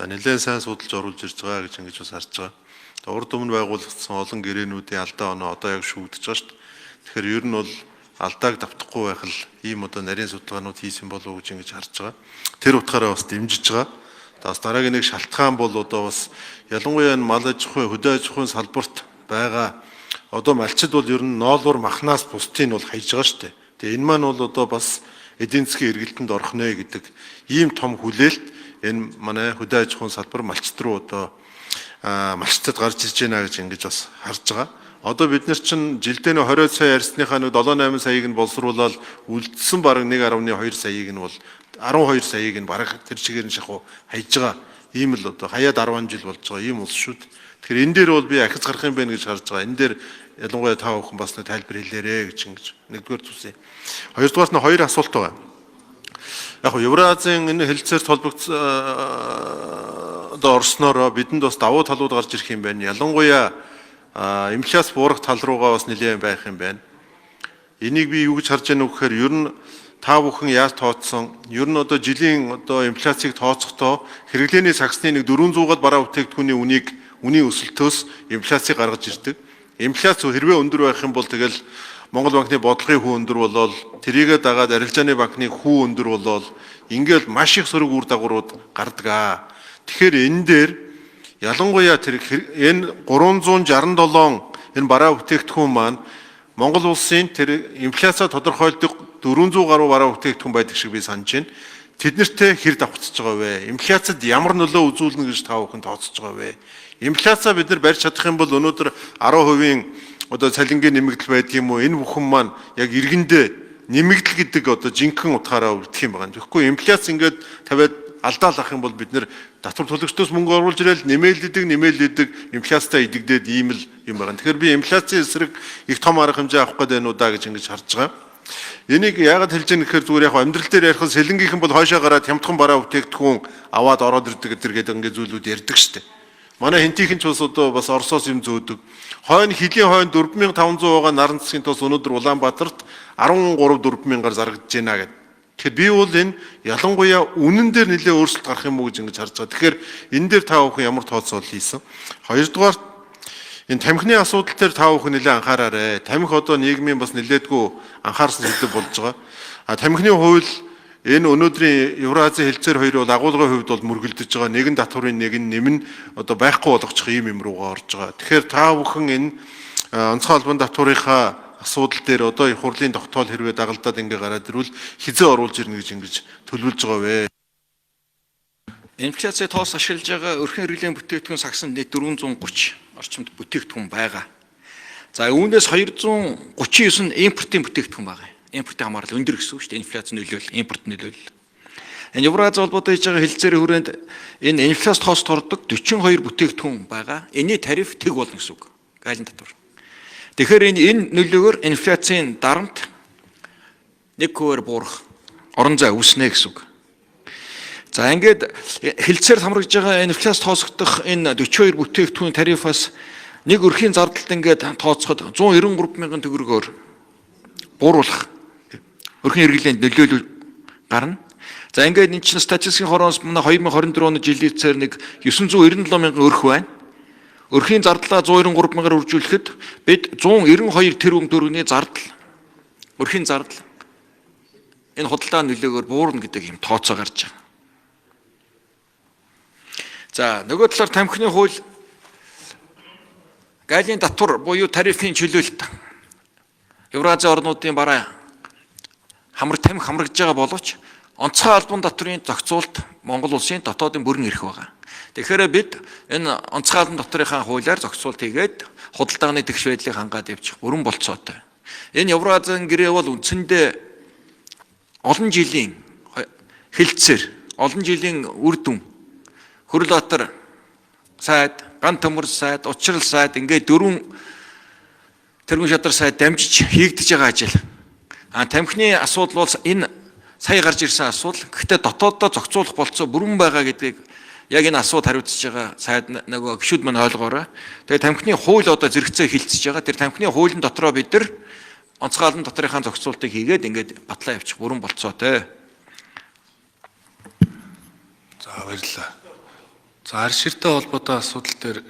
За нэлээд сайн судалж оруулж ирж байгаа гэж ингэж бас харж байгаа. Урд өмнө байгуулагдсан олон гэрээнүүдийн алдаа оноо одоо яг шүүгдэж байгаа шүү дээ. Тэгэхээр ер нь бол алдааг давтахгүй байх л ийм одоо нарийн судалгаанууд хийсэн болов уу гэж ингэж харж байгаа. Тэр утгаараа бас дэмжиж байгаа. Бас дараагийн нэг шалтгаан бол одоо бас ялангуяа мал аж ахуйн, хөдөө аж ахуйн салбарт байгаа одоо малчид бол ер нь ноолуур махнаас бусдыг нь бол хайж байгаа шүү дээ. Тэгээ энэ маань бол одоо бас эдийн засгийн эргэлтэнд орох нэ гэдэг ийм том хүлээлт энэ манай хөдөө аж ахуйн салбар малчид руу одоо малчдад гарч ирж байна гэж ингэж бас харж байгаа. Одоо бид нар чинь жилдээ 20 сая ярьсныхаа нэг 7-8 саяыг нь боловсруулаад үлдсэн бараг 1.2 саяыг нь бол 12 саяыг нь бараг тэр чигээр нь шахуу хайж байгаа. Ийм л одоо хаяад 10 жил болж байгаа ийм улс шүү дээ. Тэгэхээр энэ дээр бол би ахиц гарах юм байна гэж харж байгаа. Энэ дээр ялангуяа та бүхэн бас нэг тайлбар хэлээрэй гэж ингэж нэгдүгээр зүйлсээ. Хоёрдугаарт нь хоёр асуулт байна. Яг нь Евразийн энэ хэлцээрт холбогдсон одоо орсноор бидэнд бас давуу талууд гарч ирэх юм байна. Ялангуяа инфляц буурах тал руугаа бас нэлээд байх юм байна. Энийг би юу гэж харж байна вэ гэхээр ер нь та бүхэн яаж тооцсон? Ер нь одоо жилийн одоо инфляцийг тооцохдоо хэрэглээний сагсны нэг 400-аад бараа бүтээгдэхүүний үнийн өсөлтөөс инфляцийг гаргаж ирдэг. Инфляц хэрвээ өндөр байх юм бол тэгэл Монгол банкны бодлогын хүү өндөр болол тэрийгэ дагаад арилжааны банкны хүү өндөр болол ингээл маш их сөрөг үр дагаврууд гардаг. Тэгэхээр энэ дээр ялангуяа тэр энэ 367 энэ бараа бүтээгдэхүүн маань Монгол улсын тэр инфляцаа тодорхойлдог 400 гаруй бараа бүтээгдэхүүн байдаг шиг би санаж байна. Тэднэртэй хэр давхцаж байгаа вэ? Инфляцид ямар нөлөө үзүүлнэ гэж та бүхэн тооцож байгаа вэ? Инфляцаа бид нар барьж чадах юм бол өнөөдөр 10% одоо цалингийн нэмэгдэл байдаг юм уу? Энэ бүхэн маань яг иргэндээ нэмэгдэл гэдэг одоо жинхэнэ утгаараа үлдэх юм байна. Тэгэхгүй инфляц ингээд тавиад алдаалах юм бол бид нэр татвар төлөгчдөөс мөнгө оруулж ирэл нэмэлддэг инфляцтай идэгдээд ийм л юм байна. Тэгэхээр би инфляцийн эсрэг их том арга хэмжээ авах гэдэг нь удаа гэж ингэж харж байгаа. Энийг яагаад хэлж байгаа гэхээр зүгээр яг амьдрал дээр ярих сэлэнгийнхэн бол хойшоо гараад хямдхан бараа бүтээгдэхүүн аваад ороод ирдэг гэдэг ингээд зүйлүүд ярьдаг штеп. Манай хинтийнхэн ч бас одоо бас Оросоос юм зөөдөг. Хилийн хойно 4500 байгаа наран засгийн тос өнөөдөр Улаанбаатарт 13-4000-аар зарагдж байна гэдэг. Тэгэхээр би бол энэ ялангуяа үнэн дээр нэлээд өөрчлөлт гарах юм уу гэж ингэж харж байгаа. Тэгэхээр энэ дээр та бүхэн ямар тооцоол хийсэн? Хоёрдугаар энэ тамхины асуудал дээр та бүхэн нэлээд анхаараарай. Тамхи одоо нийгмийн бас нэлээдгүй анхаарсан зүйл болж байгаа. Тамхины хууль энэ өнөөдрийн Евразийн хэлцээр хоёр бол агуулгын хувьд бол мөргөлдөж байгаа. Нэгэн татврын нэг нь нэмэн одоо байхгүй болгочих юм руугаа орж байгаа. Тэгэхээр та бүхэн энэ онцгой албан татврынхаа асуудал дээр одоо их хурлын тогтоол хэрвээ дагалдаад ингээ гараад ирвэл хизээ оруулж ирнэ гэж ингэж төлөвлөж байгаа вэ? Инфляцийн тоос ашиглаж байгаа өрхөн хэрэглээний бүтээгдэхүүн сагсанд нийт 430 орчимд бүтээгдэхүүн байгаа. За үүнээс 239 нь импортын бүтээгдэхүүн байгаа. Импортын хамаарал өндөр гэсэн үг шүү дээ. Инфляц нөлөөлөл, импорт нөлөөлөл. Энэ Евразийн холбоотой хийж байгаа хэлцээрийн хүрээнд энэ инфляц тоос тордог 42 бүтээгдэхүүн байгаа. Энийн тариф тэг болно гэсэн үг. Галийн татвар. Тэгэхээр энэ нөлөөгөөр инфляцийн дарамт 1% буурах, орон зай үүснэ гэсэн үг. За ингээд хэлцээр хамрагдж байгаа инфляц тоосгдох энэ 42 бүтээгдэхүүн тарифаас нэг өрхийн зардалд ингээд тооцоход 193 мянган төгрөгөөр бууруулах өрхийн хэрэглээнд нөлөөлөл гарна. За ингээд энэ чинь статистикийн хорооноос манай 2024 оны жилийнхээр нэг 997 мянган өрх байна. Өрхийн зардлаа 193 мянгаар үржүүлэхэд бид 192 тэрбум төгрөгийн зардал өрхийн зардал энэ худалдааны нөлөөгөөр буурна гэдэг юм тооцоо гарч байгаа. За нөгөө талаар тамхины хууль галийн татвар буюу тарифын чөлөөлт Евразийн орнуудын бараа тамхи хамрагдж байгаа боловч онцгой албан татврын зохицуулалт Монгол улсын дотоодын бүрэн эрх байгаа. Тэгэхээр бид энэ онцгой албан татврынхаа хуулиар зохицуулалт хийгээд худалдааны тэгш байдлыг хангаад явчих бүрэн болцоотой. Энэ Евразийн гэрээ бол үндсэндээ олон жилийн хэлцээр, олон жилийн үр дүн Хөрлөбатар сайд, Ган төмөр сайд, Учрал сайд ингээд 4 тэргүүн шадар сайд дамжиж хийгдэж байгаа ажил. Тамхины асуудал бол энэ сая гарч ирсэн асуудал. Гэхдээ дотооддоо зохицуулах болцоо бүрэн байгаа гэдгийг яг энэ асууд хариуцж байгаа сайд нөгөө гишүүд мань ойлгоорой. Тэгээ тамхины хууль одоо зэрэгцээ хилцэж байгаа. Тэр тамхины хуулийн дотроо бид нар онцгой албан татврынхаа зохицуултыг хийгээд ингээд батлаа явчих бүрэн болцоотой. За баярлалаа. За арь ширтэй холбоотой асуудал дээр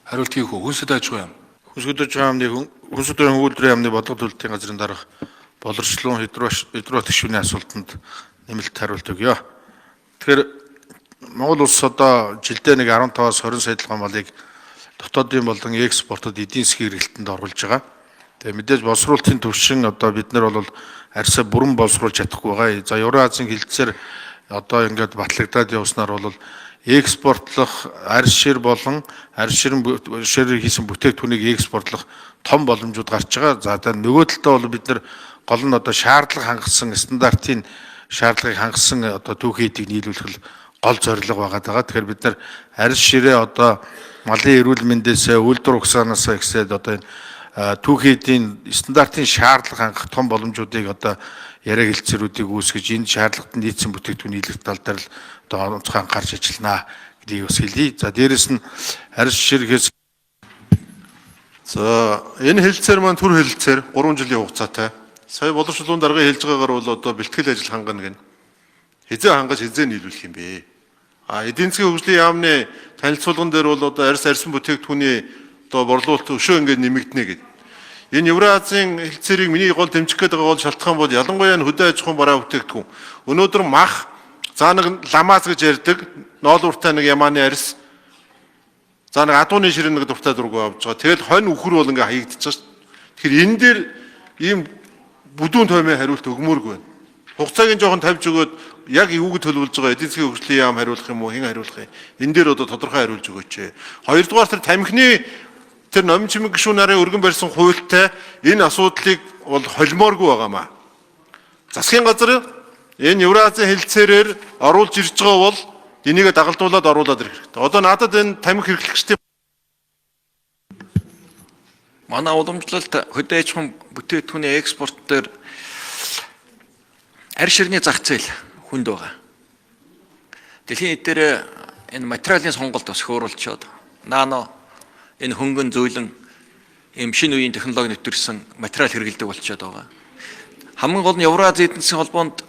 хариулт хийх үү? Хүнсэд аж ахуйн яам. Хүнсгүдэж хаамны хүнсгүдэн хөвөлдрийн яамны бодлого төлөлтийн газрын дарга боловсролын хидро төвшөний асуултанд нэмэлт хариулт өгье. Тэгэхээр Монгол улс одоо жилдээ нэг 15-аас 20 сая толгой малыг дотоодын болон экспортод эдийн засгийн эргэлтэнд оруулж байгаа. Тэгээ мэдээж боловсруулалтын төвшин одоо бид нар бол арьсаа бүрэн боловсруулж чадахгүй байгаа. За Евразийн хилцээр одоо ингээд батлагдаад явснаар бол экспортлох арьс шир болон арьс ширээр хийсэн бүтээгдэхүүнийг экспортлох том боломжууд гарч байгаа. За нөгөө талдаа бол бид нар гол нь одоо шаардлага хангасан стандартын шаардлагыг хангасан одоо түүхийн эдийг нийлүүлэх гол зорилго байгаа даа. Тэгэхээр бид нар арьс ширээ одоо малын эрүүл мэндээс үйлдвэр угсаанаас ихсээд одоо энэ түүхийн эдийн стандартын шаардлага хангах том боломжуудыг одоо яриаг хэлцээрүүдийг үүсгэж энэ шаардлагад нийцсэн бүтээгдэхүүн нийлэх тал дээр л одоо онцгой анхаарч ажиллана гэдгийг бас хэлье. За дээрэс нь арьс ширхээс за энэ хэлэлцээр маань төр хэлэлцээр 3 жилийн хугацаатай. Сая боловсруулалтын даргын хэлж байгаагаар бол одоо бэлтгэл ажил хангана гэн. Хизээ хангаж хизээ нийлүүлэх юм бэ? Эдийн засгийн хөгжлийн яамны танилцуулган дээр бол одоо арьсан бүтээгдэхүүний одоо борлуулалт өшөө ингээд нэмэгдэнэ гэдэг. Энэ Евразийн хэлцээрийг миний гол дэмжих гээд байгаа бол шалтгаан бол ялангуяа нь хөдөө аж ахуйн бараа бүтээгдэхүүн. Өнөөдөр мах за нэг ламаас гэж ярьдаг ноолууртай нэг ямааны арьс за нэг адууны ширээ нэг дуртай дургу авч байгаа. Тэгэл хонь үхэр бол ингээ хаягдчихж шүү. Тэгэхээр энэ дээр ийм бүдүүн тоймын хариулт өгмөөргүй байна. Хугацааг нь жоохон тавьж өгөөд яг юуг төлөвлөж байгаа эдийн засгийн хөгжлийн яам хариулах юм уу хэн хариулах юм. Энэ дээр одоо тодорхой хариулж өгөөч. Хоёрдугаар тэр тамхины тэр номын чимэг гишүүн нарын өргөн барьсан хуультай энэ асуудлыг бол холимооргүй байгаамаа. Засгийн газар энэ Евразийн хэлцээрээр оруулж ирж байгаа бол энийг дагалдуулаад оруулаад ирэх хэрэгтэй. Одоо надад энэ тамхи хэрэглэгчдийн манай уламжлалт хөдөө аж ахуйн бүтээгдэхүүний экспорт дээр арьс ширний зах зээл хүнд байгаа. Дэлхийн эдгээр энэ материалын сонголт бас хөөрүүлчихэд нано энэ хөнгөн зөөлөн ийм шинэ үеийн технологи нэвтэрсэн материал хэрэглэдэг болчиход байгаа. Хамгийн гол нь Евразийн эдийн засгийн холбоонд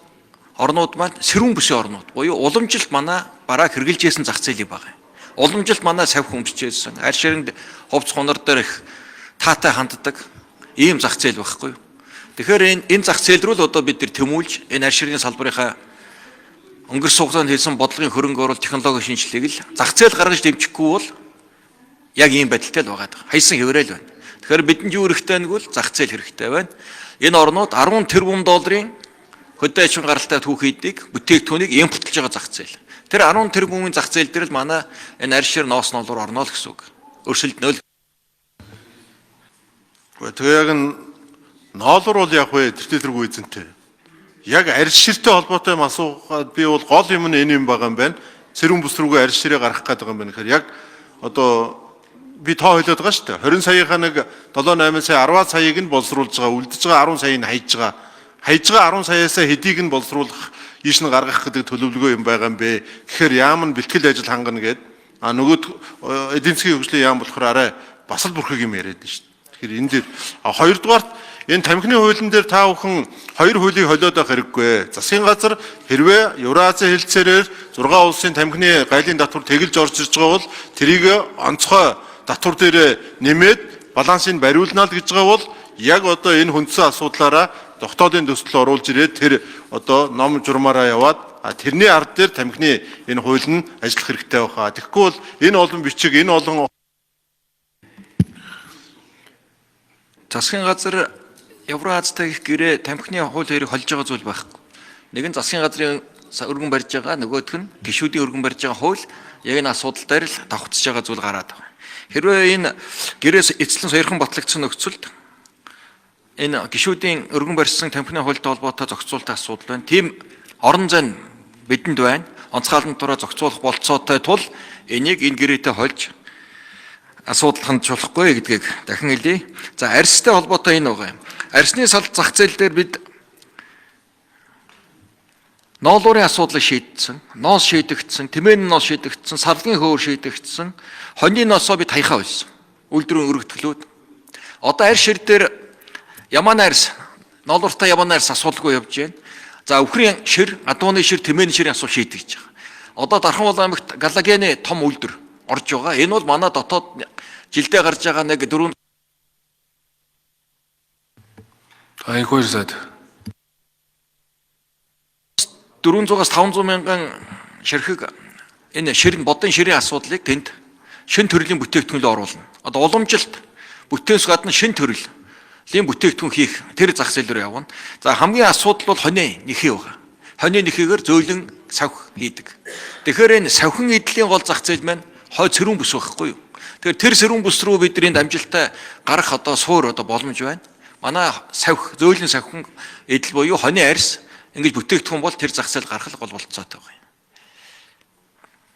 орнууд маань сэрүүн бүсийн орнууд буюу уламжилт манай бараа хэрэгжилжсэн зах зээлийг байгаа. Уламжилт манай сав хүмжижсэн арьс ширэнд хувцс хунар дээр их таатай ханддаг ийм зах зээл байхгүй юу? Тэгэхээр энэ зах зээл рүү л одоо бид нар тэмүүлж энэ арьс ширний салбарынхаа өнгөрсөн хугацаанд хийсэн бодлогын хөрөнгө оруулалт технологийн шинжилгээг л зах зээл гаргаж дэмжихгүй бол яг ийм байдалтай л байгаа. Хайсан хэврээл байна. Тэгэхээр бидэнд юу хэрэгтэй нэг бол зах зээл хэрэгтэй байна. Энэ орнууд 10 тэрбум долларын хөдөө аж ахуйн гаралтай түүхийдийг бүтээгдэхүүнийг импортлж байгаа зах зээл. Тэр 10 тэрбумын зах зээл дээр л манай энэ арьс шир ноос ноолоор орно л гэсэн үг. Өрсөлдөнө л. Тэгээ яг нь ноолор бол яг вэ тэртэргүй эзэнтэй. Яг арьс ширтэй холбоотой юм асуугаад би бол гол юм нь энэ юм байгаа юм байна. Цэрүүн бүс рүүгээ арьс ширээ гаргах гэдэг юм байна. Тэгэхээр яг одоо би тоо хэлээд байгаа шүү дээ. 20 саяынхаа нэг 7-8 сая 10 саяыг нь боловсруулж байгаа, үлдэж байгаа 10 саяыг нь хайж байгаа. Хайж байгаа 10 саяасаа хэдийг нь боловсруулах, ийш нь гаргах гэдэг төлөвлөгөө юм байгаа юм бэ. Тэгэхээр яам нь бэлтгэл ажил хангана гэд нөгөө эдийн засгийн хөгжлийн яам болохоор арай бас л бүрхэг юм яриад шүү дээ. Тэгэхээр энэ дээр хоёрдугаарт энэ тамхины хуулийн дээр та бүхэн хоёр хуулийг холиод байх хэрэггүй. Засгийн газар хэрвээ Евразийн хэлцээрээр 6 улсын тамхины гайлын татвар тэгэлж орж ирж байгаа бол тэрийг онцгой татвар дээр нэмээд балансыг бариулнаа л гэж байгаа бол яг одоо энэ хүндсэн асуудлаараа дотоодын төсөл оруулж ирээд тэр одоо ном журмаараа яваад тэрний ард дээр тамхины энэ хууль нь ажиллах хэрэгтэй байхаа. Тэгэхгүй бол энэ олон бичиг энэ олон засгийн газар Евразтай их гэрээ тамхины хууль хоёрыг холж байгаа зүйл байхгүй. Нэг нь засгийн газрын өргөн барьж байгаа, нөгөөх нь гишүүдийн өргөн барьж байгаа хууль яг энэ асуудал дээр л давхцаж байгаа зүйл гараад байгаа. Хэрвээ энэ гэрээс эцэлэн сойрхон батлагдсан нөхцөлд энэ гишүүдийн өргөн барьсан тамхины хуультай холбоотой зохицуулалтын асуудал байна. Тийм орон зай бидэнд байна. Онцгойлон дураа зохицуулах болцоотой тул энийг энэ гэрээтэй хольж асуудал хандж болохгүй гэдгийг дахин хэлье. За арьстай холбоотой энэ байгаа юм. Арьсны зах зээл дээр бид ноолуурын асуудлыг шийдсэн, ноос шийдэгдсэн, тэмээний ноос шийдэгдсэн, савлгийн хөөр шийдэгдсэн, хоньны ноосоо бид хаяхаа болсон. Үйлдвэрийн өргөтгөлүүд. Одоо арьс шир дээр ямааны арьс, ноолууртай ямааны арьс асуудалгүй явж байна. За өвхрийн шир, адууны шир, тэмээний ширийн асуудал шийдэгдэж байгаа. Одоо Дархан аймагт галлагены том үйлдвэр орж байгаа. Энэ бол манай дотоод жилдээ гарч байгаа нэг 2 сайд. 400-аас 500 мянган ширхэг энэ бодон ширийн асуудлыг тэнд шин төрлийн бүтээгдэхүүнөөр оруулна. Одоо уламжилт бүтээнээс гадна шин төрлийн бүтээгдэхүүн хийх тэр зах зээл рүү явна. За хамгийн асуудал бол хонь нэхий байгаа. Хонь нэхийгээр зөөлөн савх хийдэг. Тэгэхээр энэ савхан эдлийн гол зах зээл маань хой цэрүүн бүс байхгүй юу? Тэгэхээр тэр цэрүүн бүс рүү бидний дамжилтаа гарах одоо суур одоо боломж байна. Манай савх зөөлөн савхан эдэл буюу хонь арьс ингэж бүтээгдэхүүн бол тэр зах зээл гаргах гол болцоотой байна.